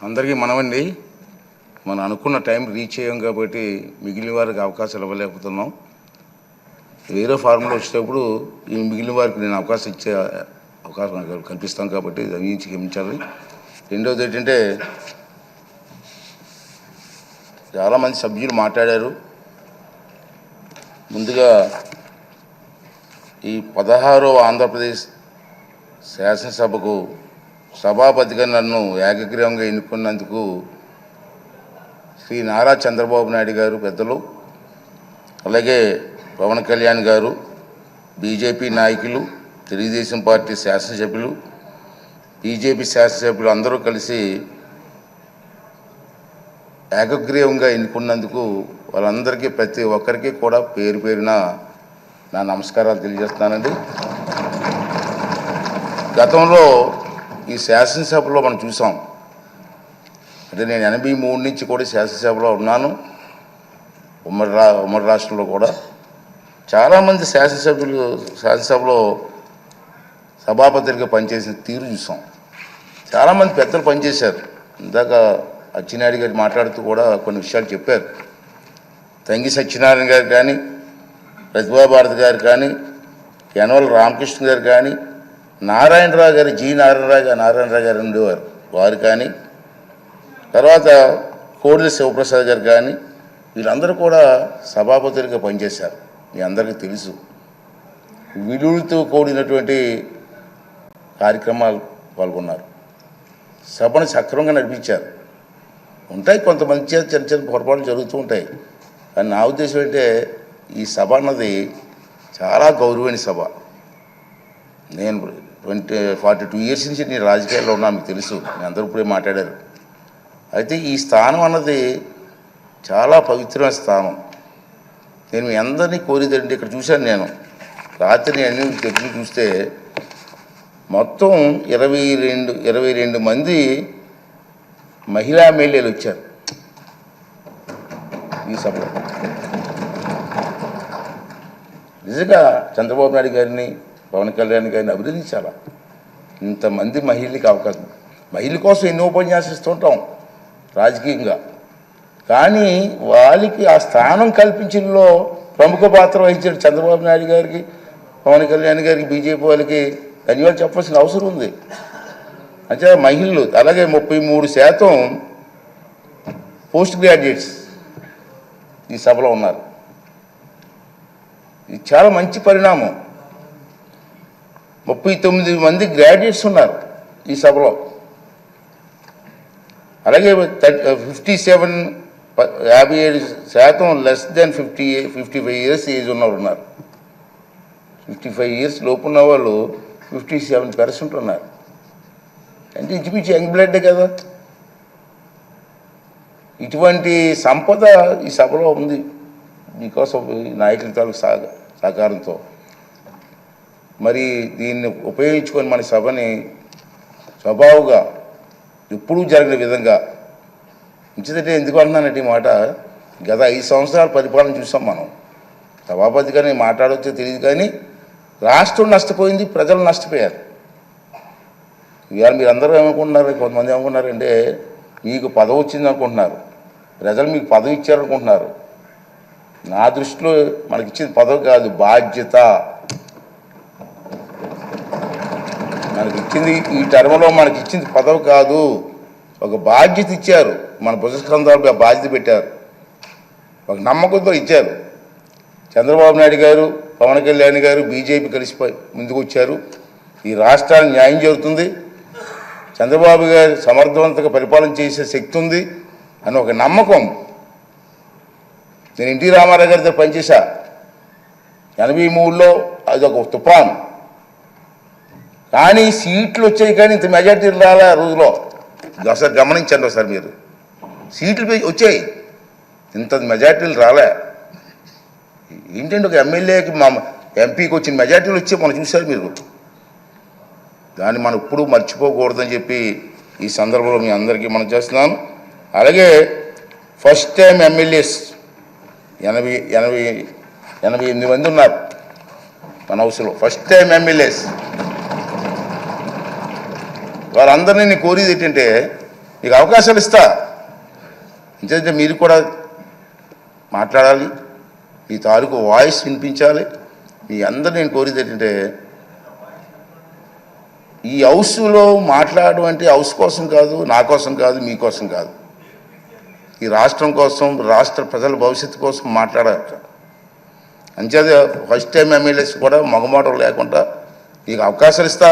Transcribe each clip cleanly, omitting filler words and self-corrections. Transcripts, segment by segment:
అందరికీ మనమండి. మనం అనుకున్న టైం రీచ్ అయ్యాం కాబట్టి మిగిలిన వారికి అవకాశాలు ఇవ్వలేకపోతున్నాం. వేరే ఫార్ములా వచ్చేటప్పుడు ఈ మిగిలిన వారికి నేను అవకాశం ఇచ్చే అవకాశం కల్పిస్తాం కాబట్టి దయించి గమనించాలి. రెండవది ఏంటంటే చాలామంది సభ్యులు మాట్లాడారు. ముందుగా ఈ 16వ ఆంధ్రప్రదేశ్ శాసనసభకు సభాపతిగా నన్ను ఏకగ్రీవంగా ఎన్నుకున్నందుకు శ్రీ నారా చంద్రబాబు నాయుడు గారు పెద్దలు, అలాగే పవన్ కళ్యాణ్ గారు, బీజేపీ నాయకులు, తెలుగుదేశం పార్టీ శాసనసభ్యులు, బీజేపీ శాసనసభ్యులు అందరూ కలిసి ఏకగ్రీవంగా ఎన్నుకున్నందుకు వాళ్ళందరికీ ప్రతి ఒక్కరికి కూడా పేరు పేరున నా నమస్కారాలు తెలియజేస్తున్నానండి. గతంలో ఈ శాసనసభలో మనం చూసాం. అంటే నేను 83 నుంచి కూడా శాసనసభలో ఉన్నాను. ఉమ్మడి రాష్ట్రంలో కూడా చాలామంది శాసనసభలో సభాపతిగా పనిచేసిన తీరు చూసాం. చాలామంది పెద్దలు పనిచేశారు. ఇందాక అచ్చెన్నాయుడు గారు మాట్లాడుతూ కూడా కొన్ని విషయాలు చెప్పారు. తంగి సత్యనారాయణ గారు కానీ, ప్రతిభాభారతి గారు కానీ, యనమల రామకృష్ణ గారు కానీ, నారాయణరావు గారు, నారాయణరావు గారు ఉండేవారు వారు కానీ, తర్వాత కోడెల శివప్రసాద్ గారు కానీ, వీళ్ళందరూ కూడా సభాపతులుగా పనిచేశారు. మీ అందరికీ తెలుసు. విలువలతో కూడినటువంటి కార్యక్రమాలు పాల్గొన్నారు. సభను సక్రమంగా నడిపించారు. ఉంటాయి కొంతమంది చేత చిన్న చిన్న పొరపాట్లు జరుగుతూ ఉంటాయి. కానీ నా ఉద్దేశం ఏంటంటే ఈ సభ అన్నది చాలా గౌరవమైన సభ. నేను 42 ఇయర్స్ నుంచి నేను రాజకీయాల్లో ఉన్నా, మీకు తెలుసు. మీ అందరూ ఇప్పుడే మాట్లాడారు. అయితే ఈ స్థానం అన్నది చాలా పవిత్రమైన స్థానం. నేను మీ అందరినీ కోరేదండి, ఇక్కడ చూశాను నేను రాత్రి అన్ని తెచ్చి చూస్తే మొత్తం 22 మంది మహిళా ఎమ్మెల్యేలు వచ్చారు ఈ సభలో. నిజంగా చంద్రబాబు నాయుడు గారిని, పవన్ కళ్యాణ్ గారిని అభినందించాలా. ఇంతమంది మహిళలకు అవకాశం. మహిళల కోసం ఎన్నో ఉపన్యాసాలు ఇస్తుంటాం రాజకీయంగా, కానీ వాళ్ళకి ఆ స్థానం కల్పించడంలో ప్రముఖ పాత్ర వహించిన చంద్రబాబు నాయుడు గారికి, పవన్ కళ్యాణ్ గారికి, బీజేపీ వాళ్ళకి ధన్యవాదాలు చెప్పాల్సిన అవసరం ఉంది. అంటే మహిళలు, అలాగే 33% పోస్ట్ గ్రాడ్యుయేట్స్ ఈ సభలో ఉన్నారు. ఇది చాలా మంచి పరిణామం. 39 మంది గ్రాడ్యుయేట్స్ ఉన్నారు ఈ సభలో. అలాగే 57% లెస్ దెన్ 55 ఇయర్స్ ఏజ్ ఉన్నవారు ఉన్నారు. 55 ఇయర్స్ లోపు ఉన్న వాళ్ళు 57% ఉన్నారు. అంటే ఇంచుమించు యంగ్ బ్లడ్ కదా. ఇటువంటి సంపద ఈ సభలో ఉంది బికాస్ ఆఫ్ నాయకుల తాలూకు సహకారంతో. మరి దీన్ని ఉపయోగించుకొని మన సభని స్వభావుగా ఎప్పుడూ జరిగిన విధంగా ఉంచితే, ఎందుకు అంటున్నానంటే ఈ మాట, గత 5 సంవత్సరాల పరిపాలన చూసాం మనం. సభాపతిగా నేను మాట్లాడవచ్చో తెలియదు, కానీ రాష్ట్రం నష్టపోయింది, ప్రజలు నష్టపోయారు. ఇవాళ మీరు అందరూ ఏమనుకుంటున్నారు, కొంతమంది ఏమనుకుంటున్నారంటే మీకు పదవి వచ్చింది అనుకుంటున్నారు, ప్రజలు మీకు పదవి ఇచ్చారనుకుంటున్నారు. నా దృష్టిలో మనకి ఇచ్చింది పదవి కాదు, బాధ్యత. మనకి ఇచ్చింది ఈ టర్మ్లో మనకి ఇచ్చింది పదవి కాదు, ఒక బాధ్యత ఇచ్చారు. మన భుజస్కంధాలకు ఆ బాధ్యత పెట్టారు, ఒక నమ్మకంతో ఇచ్చారు. చంద్రబాబు నాయుడు గారు, పవన్ కళ్యాణ్ గారు, బీజేపీ కలిసిపోయి ముందుకు వచ్చారు. ఈ రాష్ట్రానికి న్యాయం జరుగుతుంది, చంద్రబాబు గారు సమర్థవంతంగా పరిపాలన చేసే శక్తి ఉంది అని ఒక నమ్మకం. నేను ఎన్టీ రామారావు గారితో పనిచేశా 83లో, అది ఒక తుఫాన్. కానీ సీట్లు వచ్చాయి, కానీ ఇంత మెజార్టీలు రాలే ఆ రోజులో. ఒకసారి గమనించండి, ఒకసారి మీరు సీట్లు వచ్చాయి, ఇంత మెజార్టీలు రాలే. ఏంటంటే ఒక ఎమ్మెల్యేకి మా ఎంపీకి వచ్చిన మెజార్టీలు వచ్చి మనం చూశారు మీరు. దాన్ని మనం ఎప్పుడూ మర్చిపోకూడదని చెప్పి ఈ సందర్భంలో మీ అందరికీ మనం చేస్తున్నాను. అలాగే ఫస్ట్ టైం ఎమ్మెల్యేస్ 88 మంది ఉన్నారు మన హౌస్లో. ఫస్ట్ టైం ఎమ్మెల్యేస్ వారందరినీ నేను కోరేది ఏంటంటే, మీకు అవకాశాలు ఇస్తా. ఎందుకంటే మీరు కూడా మాట్లాడాలి, మీ తాలూకు వాయిస్ వినిపించాలి. మీ అందరూ నేను కోరేది ఏంటంటే ఈ హౌస్లో మాట్లాడడం అంటే హౌస్ కోసం కాదు, నా కోసం కాదు, మీకోసం కాదు, ఈ రాష్ట్రం కోసం, రాష్ట్ర ప్రజల భవిష్యత్తు కోసం మాట్లాడాలి. అంచేది ఫస్ట్ టైం ఎమ్మెల్యేస్ కూడా మగమాటం లేకుండా మీకు అవకాశాలు ఇస్తా.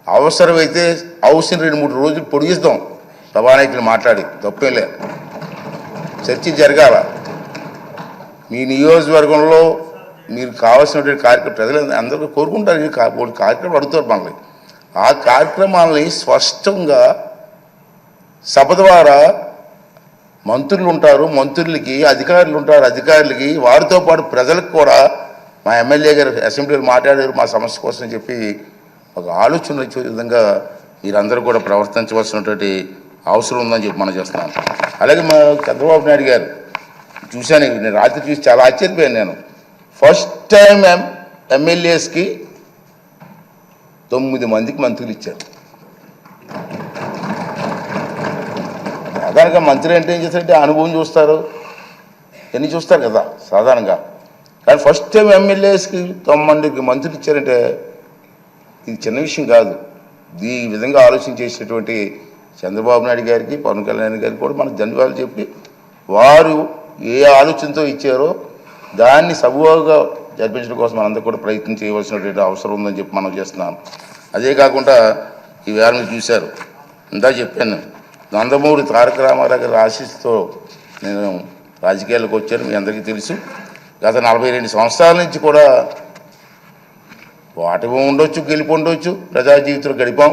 అవసరమైతే హౌస్ని 2-3 రోజులు పొడిగిస్తాం సభానాయకులు మాట్లాడి, తప్పేలే. చర్చ జరగాల. మీ నియోజకవర్గంలో మీరు కావాల్సినటువంటి కార్యక్రమం ప్రజలు అందరూ కోరుకుంటారు. కార్యక్రమం అడుగుతారు మనల్ని. ఆ కార్యక్రమాలని స్పష్టంగా సభ ద్వారా మంత్రులు ఉంటారు, మంత్రులకి అధికారులు ఉంటారు, అధికారులకి వారితో పాటు ప్రజలకు కూడా మా ఎమ్మెల్యే గారు అసెంబ్లీలో మాట్లాడారు మా సమస్య కోసం చెప్పి ఒక ఆలోచన వచ్చే విధంగా మీరందరూ కూడా ప్రవర్తించవలసినటువంటి అవసరం ఉందని చెప్పి మనం చేస్తున్నాను. అలాగే మా చంద్రబాబు నాయుడు గారు చూశాను, నేను రాత్రి చూసి చాలా ఆశ్చర్యపోయాను. నేను ఫస్ట్ టైం ఎమ్మెల్యేస్కి 9 మందికి మంత్రులు ఇచ్చారు. సాధారణంగా మంత్రి అంటే ఏం చేస్తారంటే అనుభవం చూస్తారు, ఎన్ని చూస్తారు కదా సాధారణంగా. కానీ ఫస్ట్ టైం ఎమ్మెల్యేస్కి 9 మందికి మంత్రులు ఇచ్చారంటే ఇది చిన్న విషయం కాదు. ఈ విధంగా ఆలోచన చేసేటువంటి చంద్రబాబు నాయుడు గారికి, పవన్ కళ్యాణ్ గారికి కూడా మనం ధన్యవాదాలు చెప్పి, వారు ఏ ఆలోచనతో ఇచ్చారో దాన్ని సబూగా జరిపించడం కోసం మనందరూ కూడా ప్రయత్నం చేయవలసినటువంటి అవసరం ఉందని చెప్పి మనం చేస్తున్నాం. అదే కాకుండా ఈవేళ మీరు చూశారు, ఇందా చెప్పాను, నందమూరి తారక రామారావు గారి ఆశీస్సుతో నేను రాజకీయాలకు వచ్చాను. మీ అందరికీ తెలుసు. గత 42 సంవత్సరాల నుంచి కూడా వాటివి ఉండొచ్చు, గెలిపి ఉండొచ్చు, ప్రజా జీవితంలో గడిపాం.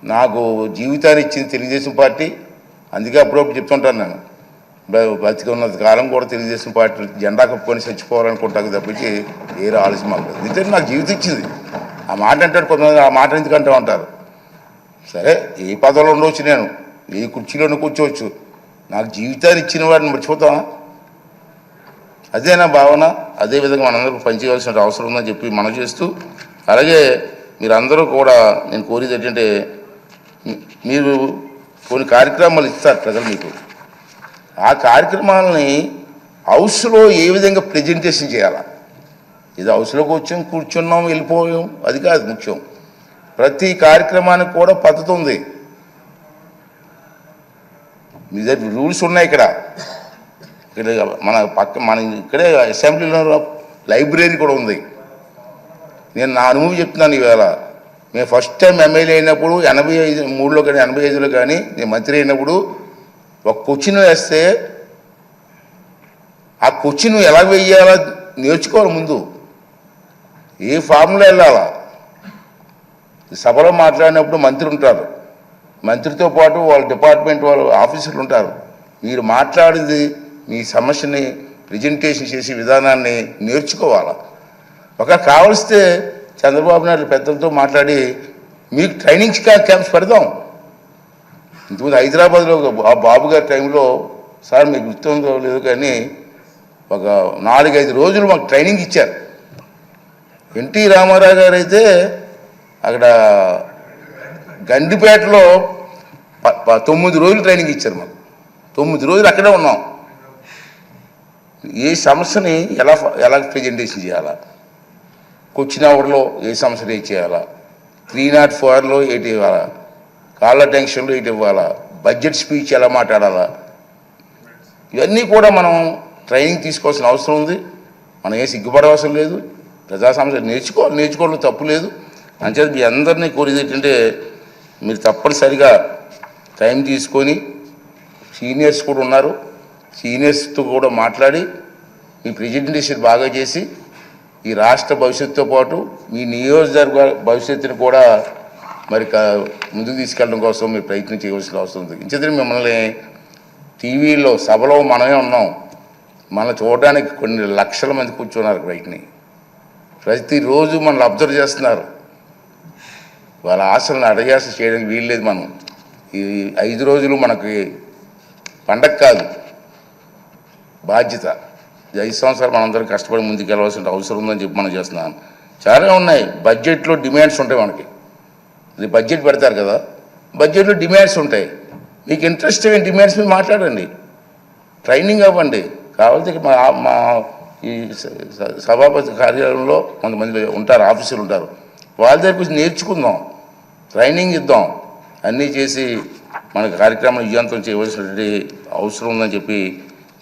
నాకు జీవితాన్ని ఇచ్చింది తెలుగుదేశం పార్టీ. అందుకే అప్పుడప్పుడు చెప్తుంటాను, నేను బతికి ఉన్నంత కాలం కూడా తెలుగుదేశం పార్టీ జెండా కప్పుకొని చచ్చిపోవాలనుకుంటాను తప్పించి వేరే ఆలోచన మాకు లేదు. నిజంగా నాకు జీవితం ఇచ్చింది. ఆ మాట అంటాడు కొంతమంది, ఆ మాట ఎందుకంటే ఉంటారు. సరే, ఏ పదవిలో ఉండవచ్చు, నేను ఏ కుర్చీలోనూ కూర్చోవచ్చు, నాకు జీవితాన్ని ఇచ్చిన వాడిని మర్చిపోతామా? అదే నా భావన. అదేవిధంగా మనందరూ పనిచేయవలసిన అవసరం ఉందని చెప్పి మనం చేస్తూ, అలాగే మీరందరూ కూడా నేను కోరేది ఏంటంటే మీరు కొన్ని కార్యక్రమాలు ఇస్తారు ప్రజలు మీకు. ఆ కార్యక్రమాలని హౌస్లో ఏ విధంగా ప్రజెంటేషన్ చేయాలా? ఇది హౌస్లోకి వచ్చాం, కూర్చున్నాం, వెళ్ళిపోయాం, అది కాదు ముఖ్యం. ప్రతి కార్యక్రమానికి కూడా పద్ధతి ఉంది. మీ దగ్గర రూల్స్ ఉన్నాయి. ఇక్కడ మన ఇక్కడే అసెంబ్లీలో లైబ్రరీ కూడా ఉంది. నేను నా అనుభవం చెప్తున్నాను. ఈవేళ మేము ఫస్ట్ టైం ఎమ్మెల్యే అయినప్పుడు 83లో కానీ 85లో కానీ నేను మంత్రి అయినప్పుడు ఒక క్వశ్చన్ వేస్తే ఆ క్వశ్చన్ ఎలా వేయాలా నేర్చుకోవాలి. ముందు ఏ ఫార్ములా వెళ్ళాలా. సభలో మాట్లాడినప్పుడు మంత్రి ఉంటారు, మంత్రితో పాటు వాళ్ళ డిపార్ట్మెంట్ వాళ్ళ ఆఫీసర్లు ఉంటారు. మీరు మాట్లాడింది మీ సమస్యని ప్రజెంటేషన్ చేసే విధానాన్ని నేర్చుకోవాలా. ఒక కావలిస్తే చంద్రబాబు నాయుడు పెద్దలతో మాట్లాడి మీకు ట్రైనింగ్ క్యాంప్స్ పెడదాం. ఇంతకుముందు హైదరాబాద్లో బాబు గారి టైంలో, సార్ మీకు గుర్తుందో లేదు కానీ, ఒక 4-5 రోజులు మాకు ట్రైనింగ్ ఇచ్చారు. ఎన్టీ రామారావు గారు అయితే అక్కడ గండిపేటలో 9 రోజులు ట్రైనింగ్ ఇచ్చారు మాకు. 9 రోజులు అక్కడే ఉన్నాం. ఏ సమస్యని ఎలా ప్రజెంటేషన్ చేయాలా, క్వశ్చన్ అవర్లో ఏ సమస్య రేజ్ చేయాలా, 304లో ఏంటి ఇవ్వాలా, కాళ్ళ టెన్షన్లో ఏంటి ఇవ్వాలా, బడ్జెట్ స్పీచ్ ఎలా మాట్లాడాలా, ఇవన్నీ కూడా మనం ట్రైనింగ్ తీసుకోవాల్సిన అవసరం ఉంది. మనం ఏ సిగ్గుపడవలసిన లేదు. ప్రజా సమస్య నేర్చుకోవడం తప్పు లేదు. అంచేది మీ అందరినీ కోరేది ఏంటంటే మీరు తప్పనిసరిగా టైం తీసుకొని, సీనియర్స్ కూడా ఉన్నారు, సీనియర్స్తో కూడా మాట్లాడి మీ ప్రజెంటేషన్ బాగా చేసి ఈ రాష్ట్ర భవిష్యత్తుతో పాటు మీ నియోజకవర్గ భవిష్యత్తుని కూడా మరి ముందుకు తీసుకెళ్ళడం కోసం మీరు ప్రయత్నం చేయవలసిన అవసరం ఉంది. ఇంచేతనే మిమ్మల్ని టీవీలో సభలో మనమే ఉన్నాం, మనం చూడడానికి కొన్ని లక్షల మంది కూర్చున్నారు బయటని. ప్రతిరోజు మనల్ని అబ్జర్వ్ చేస్తున్నారు. వాళ్ళ ఆశలను అడగాస చేయడానికి వీల్లేదు. మనం ఈ 5 రోజులు మనకి పండగ కాదు, బాధ్యత. 5 సంవత్సరాలు మనందరం కష్టపడి ముందుకు వెళ్ళవలసిన అవసరం ఉందని చెప్పి మనం చేస్తున్నాం. చాలా ఉన్నాయి. బడ్జెట్లో డిమాండ్స్ ఉంటాయి మనకి. ఇది బడ్జెట్ పెడతారు కదా, బడ్జెట్లో డిమాండ్స్ ఉంటాయి. మీకు ఇంట్రెస్ట్ అయిన డిమాండ్స్ మీద మాట్లాడండి, ట్రైనింగ్ అవ్వండి. కావాలంటే మా ఈ సభాపతి కార్యాలయంలో కొంతమంది ఉంటారు, ఆఫీసర్లు ఉంటారు, వాళ్ళ దగ్గర కొంచెం నేర్చుకుందాం, ట్రైనింగ్ ఇద్దాం. అన్నీ చేసి మన కార్యక్రమాన్ని విజయవంతం చేయవలసినటువంటి అవసరం ఉందని చెప్పి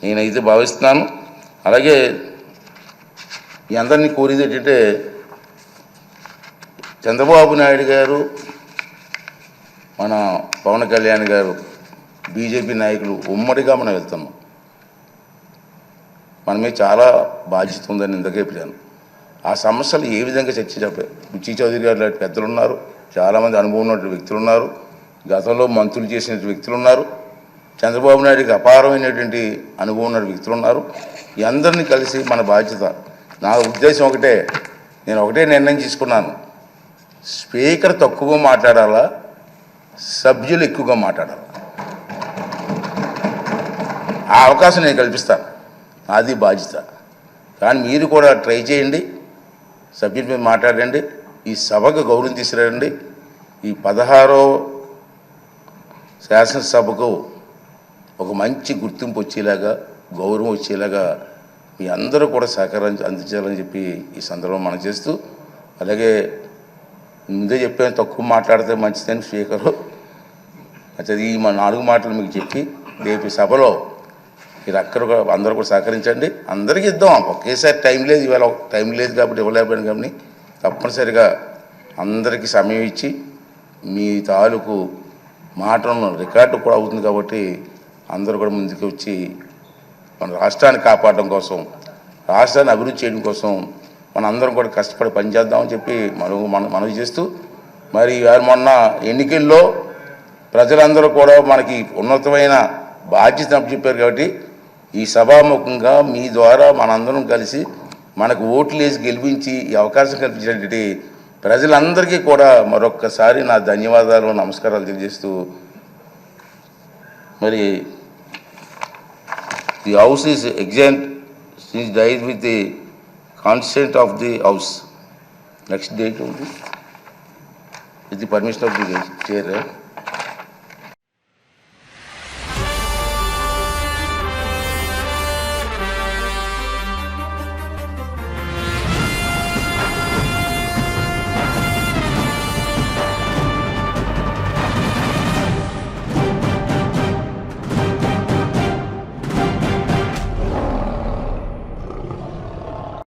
నేనైతే భావిస్తున్నాను. అలాగే మీ అందరినీ కోరేది ఏంటంటే, చంద్రబాబు నాయుడు గారు, మన పవన్ కళ్యాణ్ గారు, బీజేపీ నాయకులు ఉమ్మడిగా మనం వెళ్తున్నాం. మన మీద చాలా బాధ్యత ఉందని ఇందుకే చెప్పాను. ఆ సమస్యలు ఏ విధంగా చర్చించాలి? బుచ్చి చౌదరి గారు లాంటి పెద్దలు ఉన్నారు, చాలామంది అనుభవం ఉన్నటువంటి వ్యక్తులు ఉన్నారు, గతంలో మంత్రులు చేసిన వ్యక్తులు ఉన్నారు, చంద్రబాబు నాయుడికి అపారమైనటువంటి అనుభవం ఉన్న వ్యక్తులు ఉన్నారు. ఈ అందరినీ కలిసి మన బాధ్యత. నా ఉద్దేశం ఒకటే, నేను ఒకటే నిర్ణయం తీసుకున్నాను, స్పీకర్ తక్కువగా మాట్లాడాలా, సభ్యులు ఎక్కువగా మాట్లాడాలి. ఆ అవకాశం నేను కల్పిస్తాను, అది బాధ్యత. కానీ మీరు కూడా ట్రై చేయండి, సభ్యుల మీద మాట్లాడండి, ఈ సభకు గౌరవం తీసుకురండి. ఈ 16వ శాసనసభకు ఒక మంచి గుర్తింపు వచ్చేలాగా, గౌరవం వచ్చేలాగా మీ అందరూ కూడా సహకారం అందించాలని చెప్పి ఈ సందర్భం మనం చేస్తూ, అలాగే ముందే చెప్పాను తక్కువ మాట్లాడితే మంచిదని స్పీకరు. అది ఈ మా 4 మాటలు మీకు చెప్పి రేపు సభలో మీరు అందరూ కూడా సహకరించండి. అందరికీ ఇద్దాం, ఒకేసారి టైం లేదు, ఇవాళ టైం లేదు కాబట్టి ఇవ్వలేకపోయాను. కానీ తప్పనిసరిగా అందరికీ సమయం ఇచ్చి మీ తాలూకు మాటలను రికార్డు కూడా అవుతుంది కాబట్టి అందరూ కూడా ముందుకు వచ్చి మన రాష్ట్రాన్ని కాపాడడం కోసం, రాష్ట్రాన్ని అభివృద్ధి చేయడం కోసం మన అందరం కూడా కష్టపడి పనిచేద్దామని చెప్పి మనవి చేస్తూ, మరి మొన్న ఎన్నికల్లో ప్రజలందరూ కూడా మనకి ఉన్నతమైన బాధ్యత అప్పచెప్పారు కాబట్టి ఈ సభాముఖంగా మీ ద్వారా మనందరం కలిసి మనకు ఓట్లు వేసి గెలిపించి ఈ అవకాశం కల్పించినటువంటి ప్రజలందరికీ కూడా మరొక్కసారి నా ధన్యవాదాలు, నమస్కారాలు తెలియజేస్తూ, మరి ది హౌస్ ఈజ్ ఎగ్జాంట్ is died with the consent of the house. Next date ఉంది with the permission of the chair.